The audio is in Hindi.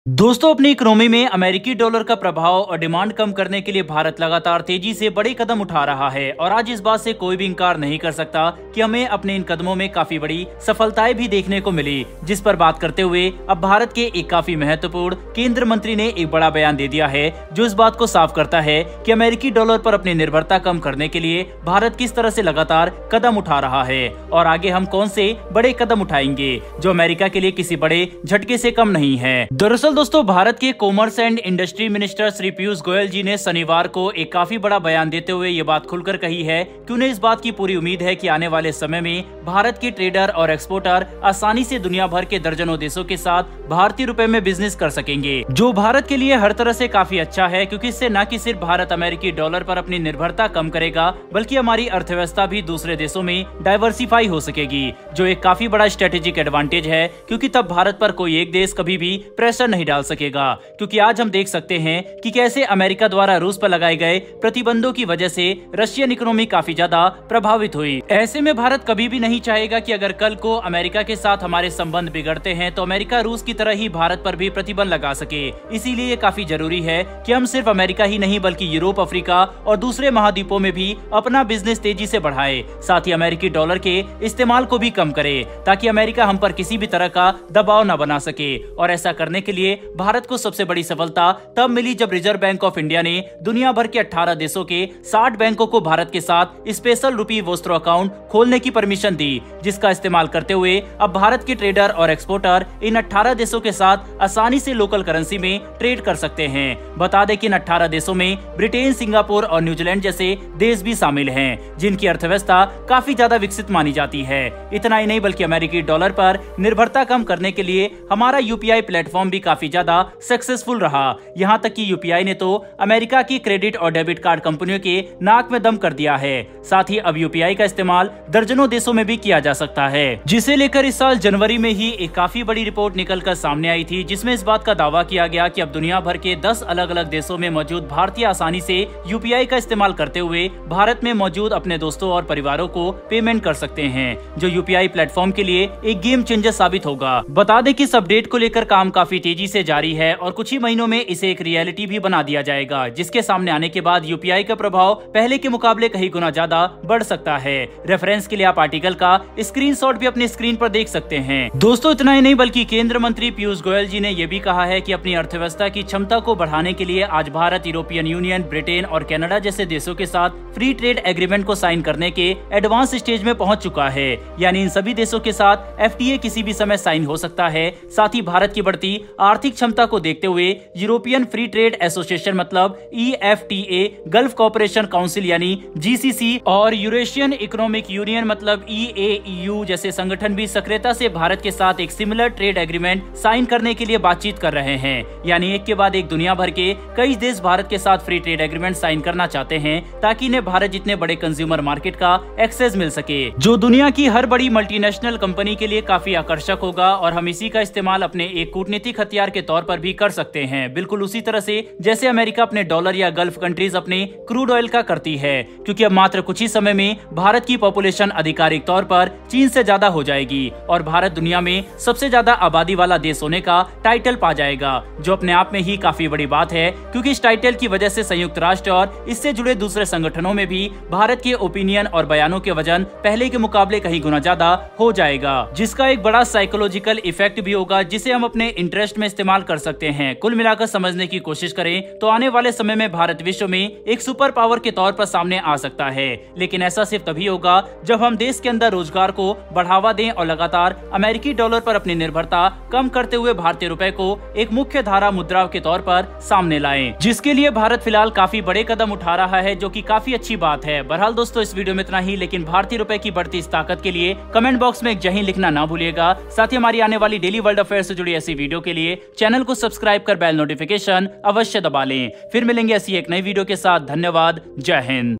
दोस्तों, अपनी इकोनॉमी में अमेरिकी डॉलर का प्रभाव और डिमांड कम करने के लिए भारत लगातार तेजी से बड़े कदम उठा रहा है और आज इस बात से कोई भी इंकार नहीं कर सकता कि हमें अपने इन कदमों में काफी बड़ी सफलताएं भी देखने को मिली। जिस पर बात करते हुए अब भारत के एक काफी महत्वपूर्ण केंद्र मंत्री ने एक बड़ा बयान दे दिया है जो इस बात को साफ करता है कि अमेरिकी डॉलर पर अपनी निर्भरता कम करने के लिए भारत किस तरह से लगातार कदम उठा रहा है और आगे हम कौन से बड़े कदम उठाएंगे जो अमेरिका के लिए किसी बड़े झटके से कम नहीं है। दरअसल दोस्तों, भारत के commerce and industry minister Shri Piyush Goyal ji ने शनिवार को एक काफी बड़ा बयान देते हुए ये बात खुलकर कही है कि उन्हें इस बात की पूरी उम्मीद है कि आने वाले समय में भारत के ट्रेडर और एक्सपोर्टर आसानी से दुनिया भर के दर्जनों देशों के साथ भारतीय रुपए में बिजनेस कर सकेंगे, जो भारत के लिए हर तरह से काफी अच्छा है क्योंकि इससे न कि सिर्फ भारत अमेरिकी डॉलर पर अपनी निर्भरता कम करेगा बल्कि हमारी अर्थव्यवस्था भी दूसरे देशों में डाइवर्सिफाई हो सकेगी, जो एक काफी बड़ा स्ट्रेटेजिक एडवांटेज है क्योंकि तब भारत पर कोई एक देश कभी भी प्रेशर नहीं डाल सकेगा। क्योंकि आज हम देख सकते हैं कि कैसे अमेरिका द्वारा रूस पर लगाए गए प्रतिबंधों की वजह से रशियन इकोनॉमी काफी ज्यादा प्रभावित हुई। ऐसे में भारत कभी भी नहीं चाहेगा कि अगर कल को अमेरिका के साथ हमारे संबंध बिगड़ते हैं तो अमेरिका रूस की तरह ही भारत पर भी प्रतिबंध लगा सके। इसीलिए ये काफी जरूरी है कि हम सिर्फ अमेरिका ही नहीं बल्कि यूरोप, अफ्रीका और दूसरे महाद्वीपों में भी अपना बिजनेस तेजी से बढ़ाए, साथ ही अमेरिकी डॉलर के इस्तेमाल को भी कम करे ताकि अमेरिका हम पर किसी भी तरह का दबाव न बना सके। और ऐसा करने के लिए भारत को सबसे बड़ी सफलता तब मिली जब रिजर्व बैंक ऑफ इंडिया ने दुनिया भर के 18 देशों के 60 बैंकों को भारत के साथ स्पेशल रुपी वोस्ट्रो अकाउंट खोलने की परमिशन दी, जिसका इस्तेमाल करते हुए अब भारत के ट्रेडर और एक्सपोर्टर इन 18 देशों के साथ आसानी से लोकल करेंसी में ट्रेड कर सकते हैं। बता दें कि इन 18 देशों में ब्रिटेन, सिंगापुर और न्यूजीलैंड जैसे देश भी शामिल हैं, जिनकी अर्थव्यवस्था काफी ज्यादा विकसित मानी जाती है। इतना ही नहीं बल्कि अमेरिकी डॉलर पर निर्भरता कम करने के लिए हमारा यूपीआई प्लेटफॉर्म भी काफी ज्यादा सक्सेसफुल रहा। यहाँ तक कि यूपीआई ने तो अमेरिका की क्रेडिट और डेबिट कार्ड कंपनियों के नाक में दम कर दिया है। साथ ही अब यूपीआई का इस्तेमाल दर्जनों देशों में भी किया जा सकता है, जिसे लेकर इस साल जनवरी में ही एक काफी बड़ी रिपोर्ट निकलकर सामने आई थी जिसमें इस बात का दावा किया गया कि अब दुनिया भर के 10 अलग अलग देशों में मौजूद भारतीय आसानी से यूपीआई का इस्तेमाल करते हुए भारत में मौजूद अपने दोस्तों और परिवारों को पेमेंट कर सकते हैं, जो यूपीआई प्लेटफॉर्म के लिए एक गेम चेंजर साबित होगा। बता दें कि इस अपडेट को लेकर काम काफी तेजी से जारी है और कुछ ही महीनों में इसे एक रियलिटी भी बना दिया जाएगा, जिसके सामने आने के बाद यूपीआई का प्रभाव पहले के मुकाबले कई गुना ज्यादा बढ़ सकता है। रेफरेंस के लिए आप आर्टिकल का स्क्रीनशॉट भी अपनी स्क्रीन पर देख सकते हैं। दोस्तों, इतना ही नहीं बल्कि केंद्र मंत्री पीयूष गोयल जी ने यह भी कहा है कि अपनी अर्थव्यवस्था की क्षमता को बढ़ाने के लिए आज भारत यूरोपियन यूनियन, ब्रिटेन और कनाडा जैसे देशों के साथ फ्री ट्रेड एग्रीमेंट को साइन करने के एडवांस स्टेज में पहुंच चुका है। यानी इन सभी देशों के साथ एफटीए किसी भी समय साइन हो सकता है। साथ ही भारत की बढ़ती आर्थिक क्षमता को देखते हुए यूरोपियन फ्री ट्रेड एसोसिएशन मतलब EFTA, गल्फ कोऑपरेशन काउंसिल यानी GCC और यूरेशियन इकोनॉमिक यूनियन मतलब EAEU जैसे संगठन भी सक्रियता से भारत के साथ एक सिमिलर ट्रेड एग्रीमेंट साइन करने के लिए बातचीत कर रहे हैं। यानी एक के बाद एक दुनिया भर के कई देश भारत के साथ फ्री ट्रेड एग्रीमेंट साइन करना चाहते हैं ताकि इन्हें भारत जितने बड़े कंज्यूमर मार्केट का एक्सेस मिल सके, जो दुनिया की हर बड़ी मल्टीनेशनल कंपनी के लिए काफी आकर्षक होगा और हम इसी का इस्तेमाल अपने एक कूटनीतिक हथियार के तौर पर भी कर सकते हैं, बिल्कुल उसी तरह से जैसे अमेरिका अपने डॉलर या गल्फ कंट्रीज अपने क्रूड ऑयल का करती है। क्योंकि अब मात्र कुछ ही समय में भारत की पॉपुलेशन आधिकारिक तौर पर चीन से ज्यादा हो जाएगी और भारत दुनिया में सबसे ज्यादा आबादी वाला देश होने का टाइटल पा जाएगा, जो अपने आप में ही काफी बड़ी बात है क्योंकि इस टाइटल की वजह से संयुक्त राष्ट्र और इससे जुड़े दूसरे संगठनों में भी भारत के ओपिनियन और बयानों के वजन पहले के मुकाबले कहीं गुना ज्यादा हो जाएगा, जिसका एक बड़ा साइकोलॉजिकल इफेक्ट भी होगा जिसे हम अपने इंटरेस्ट में इस्तेमाल कर सकते हैं। कुल मिलाकर समझने की कोशिश करें तो आने वाले समय में भारत विश्व में एक सुपर पावर के तौर पर सामने आ सकता है, लेकिन ऐसा सिर्फ तभी होगा जब हम देश के अंदर रोजगार को बढ़ावा दें और लगातार अमेरिकी डॉलर पर अपनी निर्भरता कम करते हुए भारतीय रुपए को एक मुख्य धारा मुद्रा के तौर पर सामने लाएं, जिसके लिए भारत फिलहाल काफी बड़े कदम उठा रहा है, जो कि काफी अच्छी बात है। बहरहाल दोस्तों, इस वीडियो में इतना ही, लेकिन भारतीय रुपए की बढ़ती इस ताकत के लिए कमेंट बॉक्स में एक जय हिंद लिखना ना भूलिएगा। साथ ही हमारी आने वाली डेली वर्ल्ड अफेयर से जुड़ी ऐसी वीडियो के लिए चैनल को सब्सक्राइब कर बेल नोटिफिकेशन अवश्य दबा लें। फिर मिलेंगे ऐसी एक नई वीडियो के साथ। धन्यवाद। जय हिंद।